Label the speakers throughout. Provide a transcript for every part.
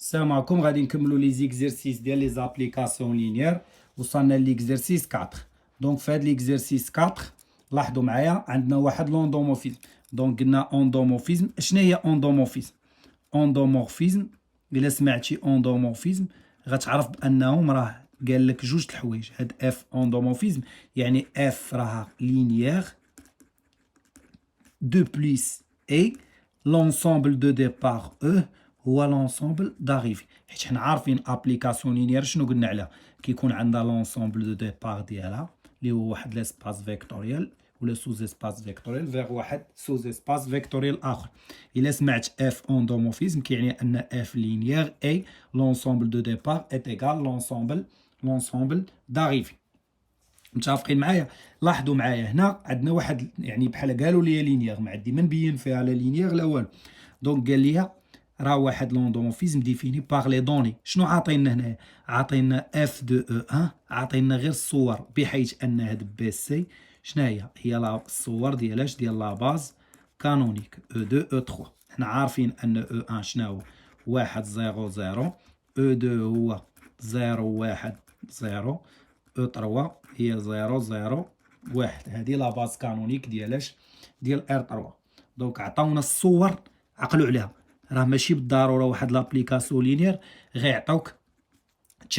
Speaker 1: السلام عليكم. غادي نكملوا لي زيكزيرسيس ديال لي زابليكاسيون لينيير. وصلنا ليكزيرسيس 4. دونك في هاد ليكزيرسيس 4 لاحظوا معايا عندنا واحد لوندومورفيزم. دونك قلنا اوندومورفيزم. شنو هي اوندومورفيزم؟ اوندومورفيزم الا سمعتي اوندومورفيزم غتعرف بانهم راه قال لك جوج د الحوايج. هاد اف اوندومورفيزم يعني اف راها لينيير دو بليس اي لونسومبل دو ديبار او هو لونسومبل داريفي. حيت حنا عارفين ابليكاسيون لينيير شنو قلنا عليها، كيكون عندها لونسومبل دو ديبار ديالها اللي هو واحد لاسباس فيكتوريال ولا سوز اسباس فيكتوريال فيغ واحد سوز اسباس فيكتوريال اخر. الا سمعت اف اوندومورفيزم كيعني ان اف لينيير اي لونسومبل دو ديبار ايت ايغال لونسومبل داريفي. متفقين معايا؟ لاحظوا معايا هنا عندنا واحد يعني بحال قالوا لي لينيير، ما عندي ما نبين فيها لا لينيير لا والو. دونك قال لي راه واحد لوندومورفيزم ديفيني باغ لي دوني. شنو عاطينا هنا؟ عاطينا اف دو او ان، عاطينا غير الصور بحيث ان هاد بي سي شنو هي لا الصور ديالاش ديال لا باز كانونيك او 2 او 3. حنا عارفين ان او 1 شنو هو 1 0 0، او 2 هو 0 1 0، او 3 هي 0 0 1. هذه لا باز كانونيك ديالاش ديال ار 3. دونك عطاونا الصور، عقلوا عليها راه ماشي بالضروره واحد لابليكاسيون لينيير غيعطوك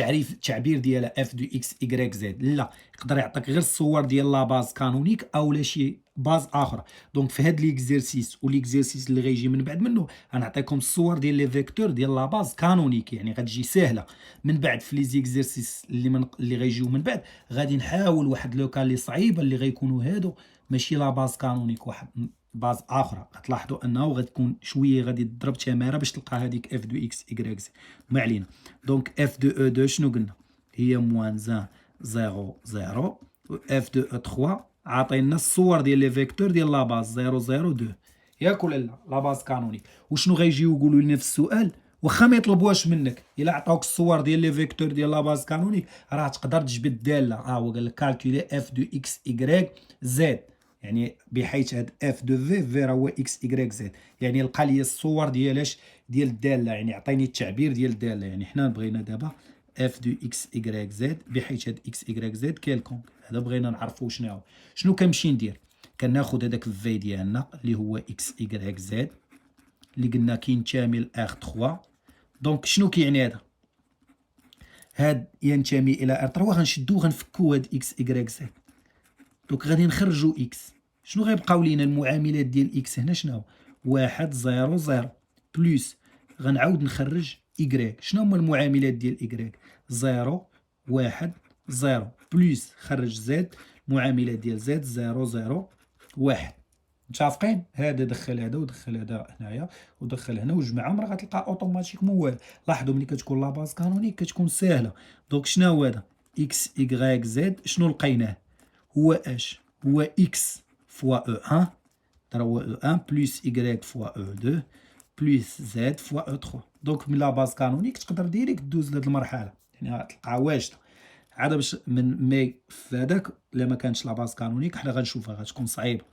Speaker 1: التعبير ديالها اف دو اكس ايكغيك زد، لا يقدر يعطيك غير الصور ديال لا باز كانونيك او لا شي باز اخرى. دونك في هاد ليكزيرسيس وليكزيرسيس اللي غيجي من بعد منه غنعطيكم الصور ديال لي فيكتور ديال لا باز كانونيك، يعني غتجي ساهله. من بعد في لي زيكزيرسيس اللي غيجيو من بعد غادي نحاول واحد لوكال اللي صعيبه اللي غيكونوا هادو ماشي لا باز كانونيك واحد باز اخرى. غتلاحظوا انه غتكون شويه غادي تضرب تماره باش تلقى هذيك اف دو اكس ايكغيك زد. ما علينا. دونك اف دو او 2 شنو قلنا؟ هي موان 1 0 0، و اف دو او 3 عاطينا الصور ديال لي فيكتور ديال لا باز 0 0 2 ياك ولا لا؟ لا باز كانونيك. وشنو غيجيو يقولوا لنا في السؤال؟ واخا ما يطلبوهاش منك، الا عطاوك الصور ديال لي فيكتور ديال لا باز كانونيك راه تقدر تجبد الداله. هو قال لك كالكولي اف دو اكس ايكغيك زد، يعني بحيث هاد اف دو في راه هو اكس ايكغيك زد، يعني لقى لي الصور ديالاش ديال الداله، يعني عطيني التعبير ديال الداله. يعني حنا بغينا دابا اف دو اكس ايكغيك زد بحيث هاد اكس ايكغيك زد كيلكونك. هذا بغينا نعرفو شنو هو. شنو كنمشي ندير؟ كناخد هذاك الفي ديالنا اللي هو اكس ايكغيك زد اللي قلنا كينتمي ل ار 3. دونك شنو كيعني هذا؟ هاد ينتمي الى ار 3 غنشدو غنفكو هاد اكس ايكغيك زد. دونك غادي نخرجو اكس. شنو غيبقاو لينا المعاملات ديال اكس هنا؟ شنو 1 0 0 بلس غنعاود نخرج ايكغيك. شنو هما المعاملات ديال ايكغيك؟ 0 1 0 بلس خرج زد، المعاملات ديال زد 0 0 1. متفقين؟ هذا دخل هذا ودخل هذا هنايا ودخل هنا وجمعهم راه غتلقى اوتوماتيكمون واحد. لاحظوا ملي كتكون لا باز كانونيك كتكون ساهله. دونك شنو هو هذا؟ اكس ايكغيك زد شنو لقيناه؟ هو اش؟ هو اكس فوا او 1 هو او 1 بلس ايكغيك فوا او 2 بلس زد فوا او 3. دونك من لا باز كانونيك تقدر ديريكت دوز لهاد المرحله، يعني غتلقاها واجده. عاد باش من مي في هذاك الا ما كانش لا باز كانونيك حنا غنشوفها غتكون صعيبه.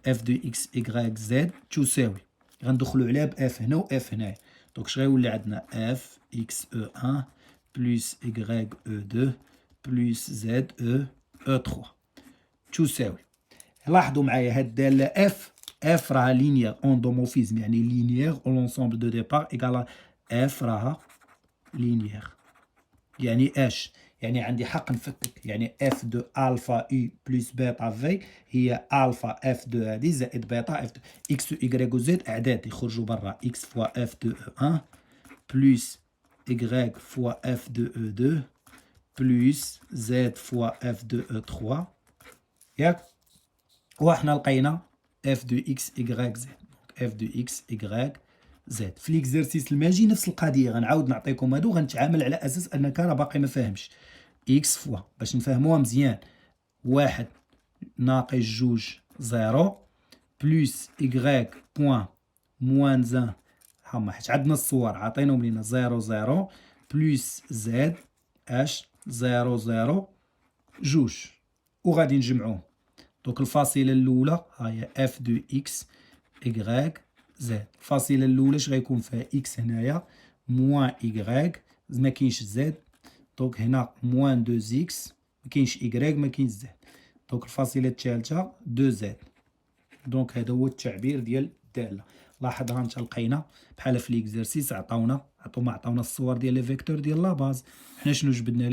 Speaker 1: اف دو اكس ايكغيك زد تساوي غندخلوا عليها باف هنا واف هنايا. دونك اش غيولي عندنا اف اكس او 1 بلس ايكغيك او 2 بلس زد او 3 تساوي. لاحظوا معايا هاد الداله اف راها لينيير اوندومورفيزم يعني لينيير او لونسومبل دو ديبار ايكال اف راها لينيير. يعني اش؟ يعني عندي حق نفكك، يعني اف دو الفا اي بلس بيتا في هي الفا اف دو هادي زائد بيتا اف دو اكس و ايكغيك و زد اعداد يخرجوا برا. اكس فوا اف دو او 1 بلس ايكغيك فوا اف دو او 2 بلس زد فوا اف دو او 3 ياك. وحنا لقينا اف دو اكس ايكغيك زد. اف دو اكس ايكغيك زد في ليكزيرسيس الماجي نفس القضيه. غنعاود نعطيكم هادو غنتعامل على اساس انك راه باقي ما فاهمش. اكس فوا باش نفهموها مزيان 1 ناقص جوج 0 بلس ايكغيك بوان موان 1 هما حيت عندنا الصور عاطينهم لينا 0 0 بلس زد اش 0 0 جوج وغادي نجمعوهم. دونك الفاصله الاولى هي اف دو اكس ايكغيك زد. الفاصله الاولى اش غيكون فيها؟ اكس هنايا موان إيكغيك ما كاينش زد، دونك هنا موان دو إكس ما كاينش إيكغيك ما كاينش زد، دونك الفاصلة الثالثة دو زد. دونك هذا هو التعبير ديال الدالة. لاحظ ها انت لقينا بحال في ليكزارسيس عطاونا الصور ديال لي فيكتور ديال لاباز، حنا شنو جبدنا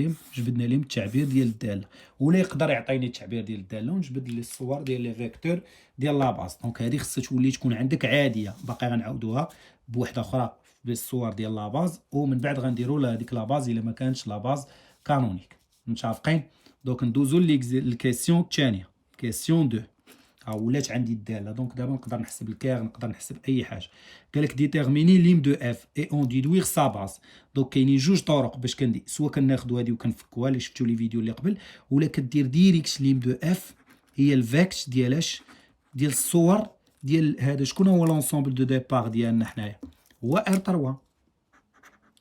Speaker 1: لهم التعبير ديال الدالة، ولا يقدر يعطيني التعبير ديال الدالة ونجبد لي الصور ديال لي فيكتور ديال لاباز. دونك هذه خصها تولي تكون عندك عادية، باقي غنعاودوها بوحدة أخرى بالصور ديال لاباز، ومن بعد غنديرو لهاديك لاباز إلا ما كانتش لاباز كانونيك. متفقين؟ دونك ندوزو للكيسيون الثانية، كيسيون 2. ولات عندي الداله، دونك دابا نقدر نحسب الكير، نقدر نحسب اي حاجه. قالك ديتيرميني ليم دو اف اي اون ديدويغ سا باز. دونك كاينين جوج طرق باش كندير، سوا كناخذوا هذه وكنفكوها اللي شفتوا لي فيديو اللي قبل، ولا كدير ديريكت ليم دو اف هي الفيكت ديالاش ديال الصور ديال هذا. شكون هو لونسومبل دو ديبار ديالنا حنايا؟ هو ار 3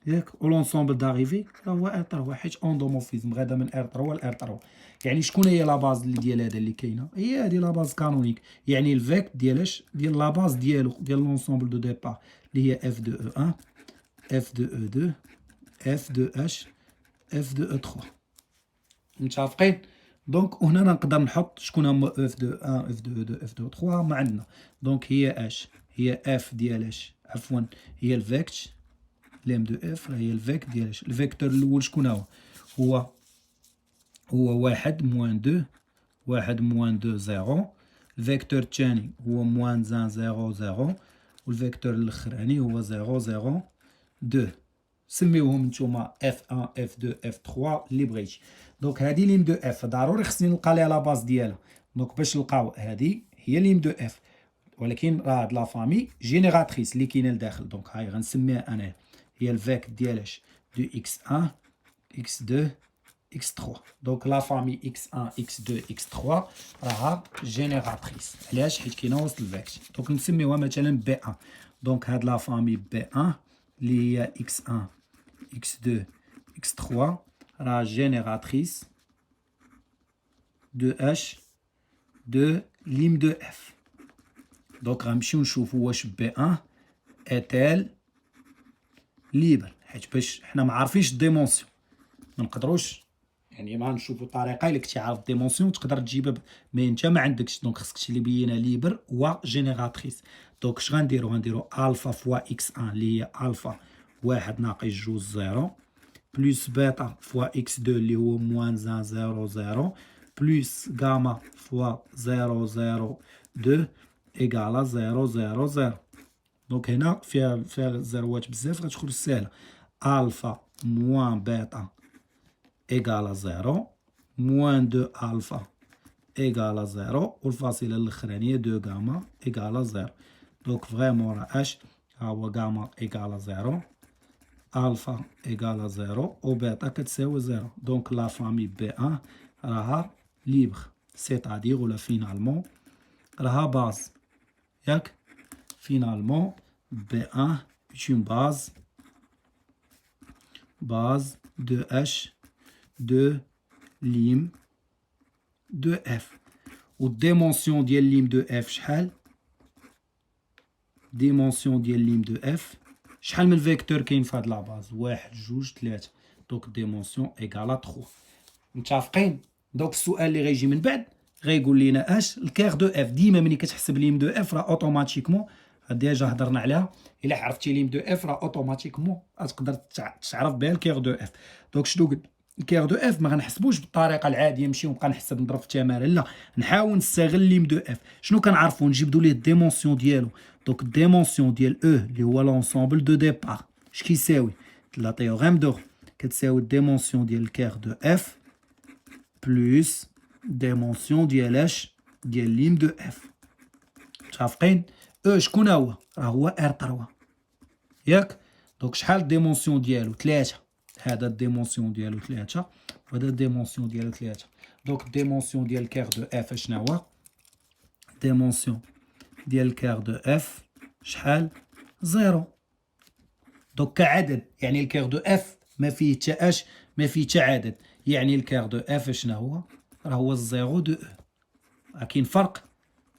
Speaker 1: ياك، ولونسومبل داريفي راه هو ار 3 حيت اوندومورفيزم غادا من ار 3 ل ار 3. يعني شكون هي لاباز اللي ديال هذا اللي كاينه؟ هي هذه لاباز كانونيك، يعني الفيكت ديالاش ديال لاباز ديالو ديال لونسومبل دو ديبار اللي هي اف دو او 1 اف دو او 2 اف دو اش اف دو او 3. متفقين؟ دونك هنا نقدر نحط شكون هما اف دو 1 اف دو 2 اف دو 3 ما عندنا. دونك هي اش هي اف ديالاش عفوا هي الفيكت لام دو اف هي الفيكت ديالاش. الفيكتور الاول شكون هو واحد موان دو، واحد موان دو زيرو. الفيكتور الثاني هو موان زان زيرو زيرو، والفيكتور الاخراني هو زيرو زيرو دو. سميوهم نتوما اف 1 اف 2 اف 3 اللي بغيتي. دونك هادي ليم دو اف ضروري خصني نلقى ليها لاباز ديالها. دونك باش نلقاو هادي هي ليم دو اف، ولكن راه هاد لا فامي جينيراتريس اللي كاينه لداخل. دونك هاي غنسميها انايا هي الفيكت ديالاش دو اكس 1 اكس 2 اكس 3. دونك لا فامي اكس 1 اكس 2 اكس 3 راها جينيراتريس. علاش؟ حيت كاينه وسط الفيكت. دونك نسميوها مثلا بي 1. دونك هاد لا فامي بي 1 اللي هي اكس 1 اكس 2 اكس 3 راه جينيراتريس دو اش دو ليم دو اف. دونك غنمشيو نشوفو واش بي 1 اتال ليبر، حيت باش حنا ما عارفينش الديمونسيون ما نقدروش يعني ما نشوفوا طريقه الا كنتي عارف ديمونسيون تقدر تجيبها مي انت ما عندكش. دونك خصك شي اللي بينا ليبر و جينيراتريس. دونك اش غنديرو الفا فوا اكس 1 اللي هي الفا واحد ناقص جوج زيرو بلس بيتا فوا اكس 2 اللي هو موان زان زيرو زيرو بلس غاما فوا زيرو زيرو دو ايكالا زيرو زيرو زيرو. دونك هنا فيها زيروات بزاف غتخرج ساهله. الفا موان بيتا ايكالا زيرو موان دو الفا ايكالا زيرو والفاصله الاخرانيه دو غاما ايكالا زيرو. دونك فريمون راه اش ها هو غاما ايكالا زيرو الفا ايكالا زيرو و بيتا كتساوي زيرو. دونك لا فامي بي 1 راها ليبر سيتادير ولا فينالمون راها باز ياك. فينالمون بي 1 اون باز دو اش دو ليم دو اف. و الديمونسيون ديال ليم دو اف شحال؟ ديمونسيون ديال ليم دو اف شحال من فيكتور كاين في هاد لاباز؟ واحد جوج ثلاثة. دونك ديمونسيون ايكالا 3. متفقين؟ دونك السؤال اللي غيجي من بعد غيقول لينا اش الكير دو اف. ديما ملي كتحسب ليم دو اف راه اوتوماتيكمون ديجا هضرنا عليها، الا عرفتي ليم دو اف راه اوتوماتيكمون غتقدر تعرف بها الكير دو اف. دونك شنو قلت؟ الكير دو اف ما غنحسبوش بالطريقه العاديه نمشي ونبقى نحسب نضرب في التمارين، لا نحاول نستغل ليم دو اف. شنو كنعرفو؟ نجبدو ليه الديمونسيون ديالو. دونك الديمونسيون ديال او اللي هو لونسومبل دو ديبار اش كيساوي؟ لا تيوريم دو كتساوي الديمونسيون ديال الكير دو اف بلس ديمونسيون ديال اش ديال ليم دو اف. متفقين؟ او شكون هو؟ راه هو ار 3 ياك. دونك شحال الديمونسيون ديالو؟ 3. هذا الديمونسيون ديالو 3 وهذا الديمونسيون ديالو 3. دونك الديمونسيون ديال الكير دو اف شنو هو؟ ديمونسيون ديال الكير دو اف شحال؟ 0. دونك كعدد يعني الكير دو اف ما فيه حتى اش ما فيه حتى عدد، يعني الكير دو اف شنو هو؟ راه هو الزيرو دو او. كاين فرق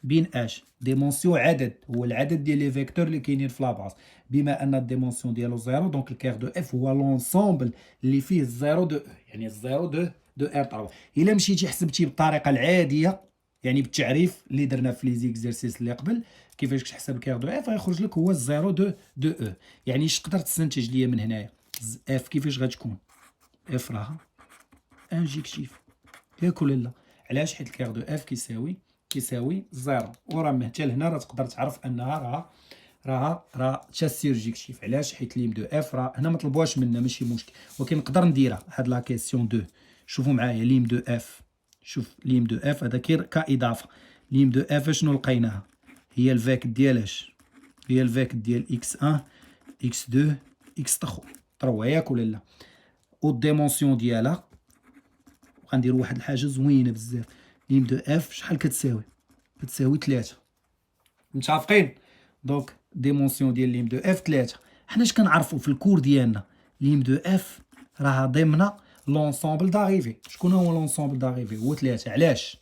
Speaker 1: بين اش ديمونسيون عدد، هو العدد ديال لي فيكتور اللي كاينين في لاباز. بما ان الديمونسيون ديالو زيرو، دونك الكير دو اف هو لونسومبل اللي فيه الزيرو دو او، يعني الزيرو دو ار 3. الا مشيتي حسبتي بالطريقه العاديه، يعني بالتعريف اللي درنا في لي زيكزيرسيس اللي قبل، كيفاش كتحسب الكير دو اف غيخرج لك هو الزيرو دو او. يعني اش تقدر تستنتج ليا من هنايا؟ اف كيفاش غتكون؟ اف راها انجيكتيف، ياك ولا لا؟ علاش؟ حيت الكير دو اف كيساوي زيرو، وراه حتى لهنا راه تقدر تعرف انها راه سيرجيكتيف. علاش؟ حيت ليم دو اف راه هنا ما طلبوهاش منا، ماشي مشكل، ولكن نقدر نديرها. هاد لا كيسيون 2 شوفوا معايا، ليم دو اف، شوف ليم دو اف هذا كاضافه. ليم دو اف شنو لقيناها؟ هي الفاك ديال اش؟ هي الفاك ديال اكس 1 اكس 2 اكس 3، ياك ولا لا؟ والديمونسيون ديالها غنديروا واحد الحاجه زوينه بزاف. ليم دو اف شحال كتساوي؟ كتساوي 3. متفقين؟ دونك ديمونسيون ديال ليم دو اف 3. حنا اش كنعرفوا في الكور ديالنا؟ ليم دو اف راه ضمن لونسومبل داريفي. شكون هو لونسومبل داريفي؟ هو 3. علاش؟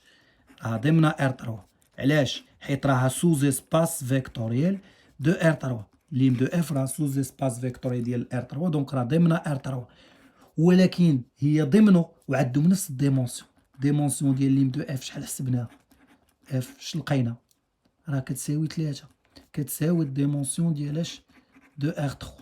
Speaker 1: راه ضمن ار 3. علاش؟ حيت راها سوز اسباس فيكتوريال دو ار 3. ليم دو اف راه سوز اسباس فيكتوريال ديال ار 3، دونك راه ضمن ار 3، ولكن هي ضمنه وعندهم نفس الديمونسيون. ديمونسيون ديال ليم دو اف شحال حسبناها؟ اف اش لقينا؟ راه كتساوي 3، كتساوي الديمونسيون ديالاش دو ار 3.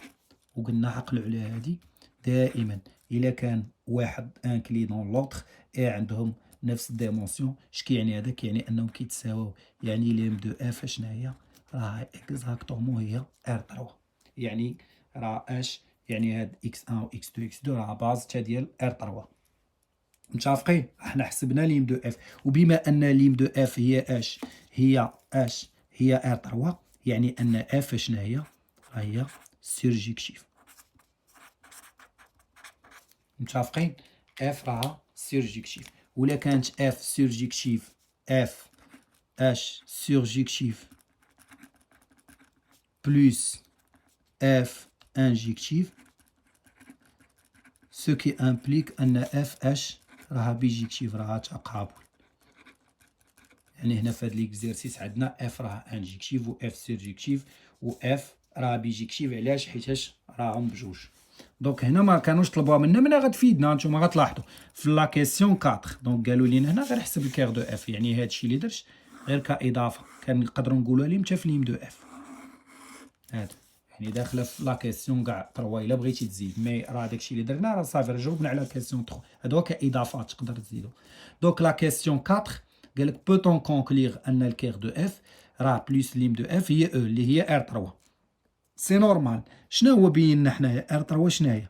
Speaker 1: وقلنا عقلوا على هادي دائما، الا كان واحد انكلي دون لوطخ اي عندهم نفس الديمونسيون. اش كيعني هذا؟ كيعني انهم كيتساواو، يعني ليم دو اف شنو هي؟ راه اكزاكتومون هي ار 3. يعني راه اش يعني هاد اكس 1 و اكس 2 اكس 2 راه باز تا ديال ار 3. متفقين؟ احنا حسبنا ليم دو اف، وبما ان ليم دو اف هي اش هي ار 3، يعني ان اف شنو هي؟ هي سيرجيكتيف. متفقين؟ اف راها سيرجيكتيف. ولا كانت اف سيرجيكتيف، اف اش سيرجيكتيف بلس اف انجيكتيف، ce qui implique ان اف اش راها بيجيكتيف، راها تقابل. يعني هنا في هذا ليكزيرسيس عندنا اف راها انجيكتيف و اف سيرجيكتيف و اف راها بيجيكتيف. علاش؟ حيتاش راهم بجوج. دونك هنا ما كانوش طلبوها منا، منا غتفيدنا. نتوما غتلاحظوا في لا كيسيون 4، دونك قالوا لينا هنا غير حسب الكير دو اف، يعني هادشي اللي درت غير كاضافه، كان نقدروا نقولوها لهم حتى في ليم دو اف. هادو يعني داخله في لا كيسيون كاع 3. الا بغيتي تزيد، مي راه داكشي اللي درنا راه صافي، جاوبنا على كيسيون 3. هادو كاضافات تقدر تزيدو. دونك لا كيسيون 4 قال لك بوتون كونكليغ ان الكير دو اف راه بلس ليم دو اف هي او اللي هي ار 3. سي نورمال. شنو هو بينا حنايا ار 3؟ شنو هي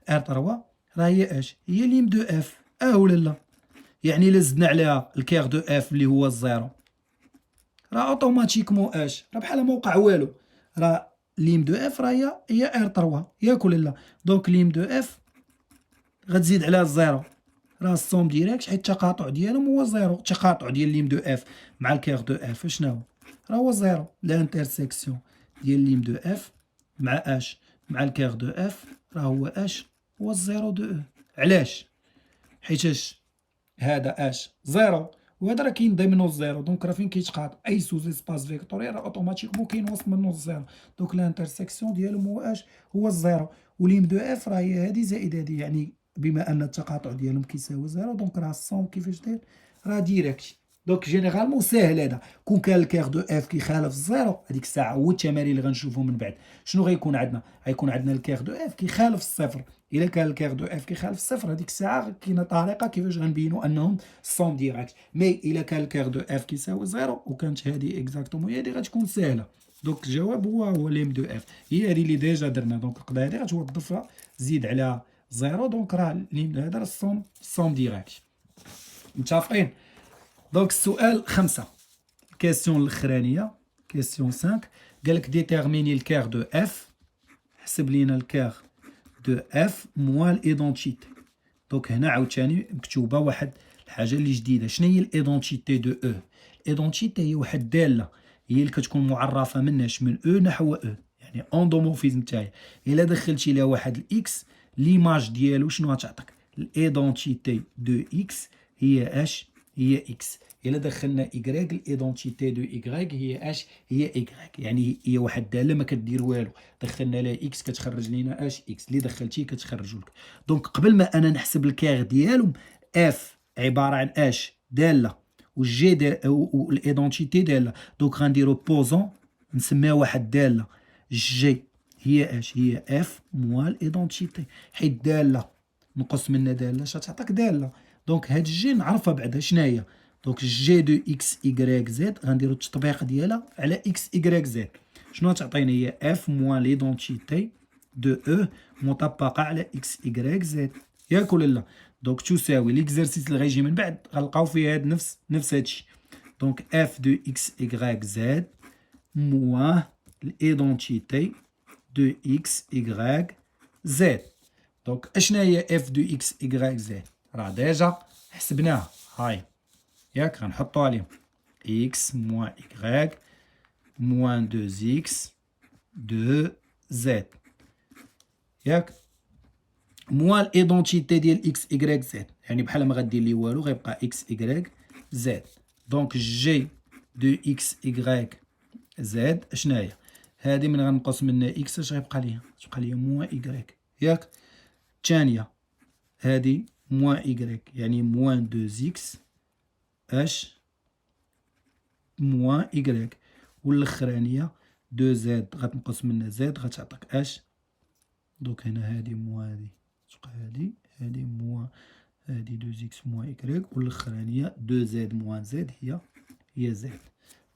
Speaker 1: ار 3؟ راه هي اش؟ هي ليم دو اف، ولا لا؟ يعني الا زدنا عليها الكير دو اف اللي هو الزيرو، راه اوتوماتيكمون اش؟ راه بحال ما وقع والو. راه ليم دو اف راه هي ار 3، ياك ولا لا؟ دونك ليم دو اف غتزيد عليها الزيرو، راه الصوم ديريكت، حيت التقاطع ديالهم هو زيرو. التقاطع ديال ليم دو اف مع الكير دو اف شنو هو؟ راه هو زيرو. لانترسيكسيون ديال ليم دو اف مع اش مع الكير دو اف راه هو اش؟ هو الزيرو دو او. علاش؟ حيتاش هذا اش زيرو وهذا راه كاين ضمنو الزيرو، دونك راه فين كيتقاطع اي سوز اسباس فيكتوريال راه اوتوماتيكمون كاين وسط منو الزيرو، دونك لانترسيكسيون ديالهم هو اش؟ هو الزيرو. وليم دو اف راه هي هادي زائد هادي، يعني بما ان التقاطع ديالهم كيساوي زيرو، دونك راه الصوم كيفاش داير؟ راه ديريكت. دونك جينيرالمون ساهل هذا. كون كان الكير دو اف كيخالف الزيرو، هذيك الساعه هو التمارين اللي غنشوفهم من بعد شنو غيكون عندنا؟ غيكون عندنا الكير دو اف كيخالف الصفر. الا كان الكير دو اف كيخالف الصفر، هذيك الساعه كاينه طريقه كيفاش غنبينوا انهم صوم ديريكت. مي الا كان الكير دو اف كيساوي زيرو وكانت هذه اكزاكتومون هي هذه، غتكون ساهله. دونك الجواب هو ليم دو اف، هي هذه اللي ديجا درنا. دونك القضيه هذه غتوظفها، زيد على زيرو، دونك راه ليم هذا الصوم ديريكت. متفقين؟ دونك السؤال 5، الكيسيون الاخرانيه كيسيون 5، قالك ديتيرميني الكير دو اف، حسب لينا الكير دو اف موان الايدونتيتي. دونك هنا عاوتاني مكتوبه واحد الحاجه اللي جديده. شنو هي الايدونتيتي دو او؟ الايدونتيتي هي واحد الداله، هي اللي كتكون معرفه مناش من او نحو او، يعني اندومورفيزم تاعي. الا دخلتي لها واحد الاكس، ليماج ديالو شنو غتعطيك؟ الايدونتيتي دو اكس هي اش؟ هي اكس. الا دخلنا ايكغيك الايدونتيتي دو ايكغيك هي اش؟ هي ايكغيك، يعني هي واحد الداله ما كدير والو، دخلنا لها اكس كتخرج لينا اش؟ اكس. اللي دخلتيه كتخرجوا لك. دونك قبل ما انا نحسب الكيغ ديالهم، اف عباره عن اش؟ داله، والجي والايدونتيتي داله. دونك غنديرو بوزون، نسميها واحد الداله جي هي اش؟ هي اف موال الايدونتيتي، حيت داله نقص منها داله اش غتعطيك؟ داله. دونك هاد الجي نعرفها بعدا شناهي. دونك جي دو اكس ايكغيك زد غنديرو التطبيق ديالها على اكس ايكغيك زد. شنو غتعطينا؟ هي اف موان ليدونتيتي دو او مطبقه على اكس ايكغيك زد، ياك ولا لا؟ دونك تساوي ليكزارسيس اللي غيجي من بعد غنلقاو فيه هاد نفس هادشي. دونك اف دو اكس ايكغيك زد موان ليدونتيتي دو اكس ايكغيك زد. دونك اشنا هي اف دو اكس ايكغيك زد؟ راه ديجا حسبناها، هاي ياك غنحطو عليهم اكس موان ايكغيك موان 2 اكس دو زد، ياك موان الايدونتيتي ديال اكس ايكغيك زد، يعني بحال ما غدير لي والو، غيبقى اكس ايكغيك زد. دونك جي دو اكس ايكغيك زد اشنا هي؟ هادي من غنقص منها اكس اش غيبقى ليا؟ تبقى ليا موان ايكغيك، ياك. الثانيه هادي موان ايكغيك، يعني موان 2 اكس اش موان ايكغيك، والاخرانيه 2 زد غتنقص منها زد غتعطيك اش. دوك هنا هادي موان هادي تبقى هادي موان هادي 2 اكس موان ايكغيك، والاخرانيه 2 زد موان زد هي زد.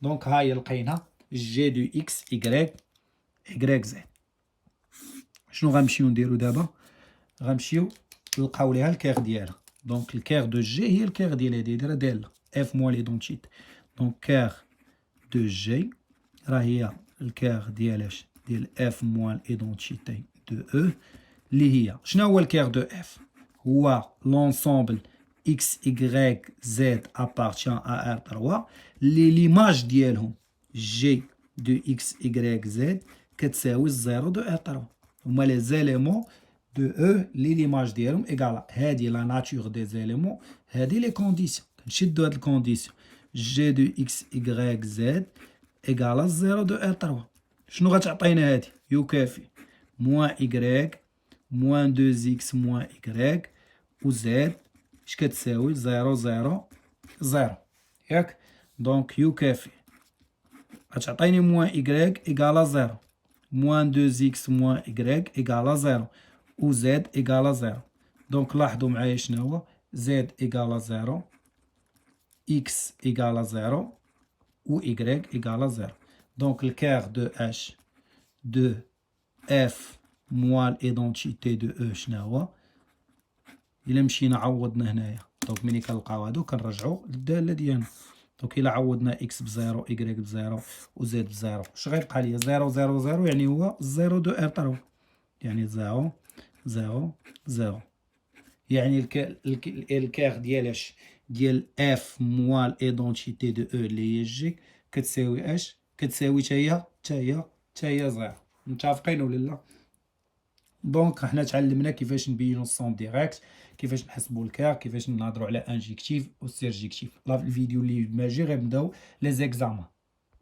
Speaker 1: دونك هاهي لقينا جي دو اكس ايكغيك زد. شنو غنمشيو نديرو دابا؟ غنمشيو نلقاو ليها الكيغ ديالها. دونك الكيغ دو جي هي الكيغ ديال هادي، دايره داله اف موان ليدونتيتي. دونك كيغ دو جي راه هي الكيغ ديال اش؟ ديال اف موان ايدونتيتي دو او، اللي هي شنو هو الكيغ دو اف؟ هو لونسومبل اكس ايكغيك زد ابارتيان ا ار 3 اللي ليماج ديالهم جي دو اكس ايكغيك زد كتساوي الزيرو دو ار 3. هما لي زيليمون دو او اللي ليماج ديالهم ايكالا هادي لا ناتور دي زيليمون، هادي لي كونديسيون. كنشدو هاد الكونديسيون جي دو اكس ايكغيك زد ايكالا الزيرو دو ار 3. شنو غتعطينا هادي؟ يكافي موان ايكغيك موان 2 اكس موان ايكغيك و زد اش كتساوي؟ 0 0 0، ياك. دونك يكافي غتعطيني موان ايكغيك ايكالا 0 موان 2 اكس موان ايكغيك ايكالا 0 و زد ايكالا 0. دونك لاحظوا معايا شنو هو زد ايكالا 0 اكس ايكالا 0 و ايكغيك ايكالا 0. دونك الكيغ دو اش دو اف موال ايدونتيتي دو او شنو هو؟ الا مشينا عوضنا هنايا، دونك ملي كنلقاو هادو كنرجعو للداله ديالنا. دونك الا عوضنا اكس بزيرو ايكغيك بزيرو و زد بزيرو اش غيبقى ليا؟ 0 0 0، يعني هو 0 دو ار 3، يعني 0 0 0. يعني الكيغ ديال اش؟ ديال اف موال ايدونتيتي دو او اللي هي جي كتساوي اش؟ كتساوي حتى هي 0. متفقين ولا لا؟ دونك حنا تعلمنا كيفاش نبينو الصون ديريكت، كيفاش نحسبوا الكيغ، كيفاش نهضروا على انجيكتيف و سيرجيكتيف. لا الفيديو اللي ماجي غنبداو لي زيكزامان.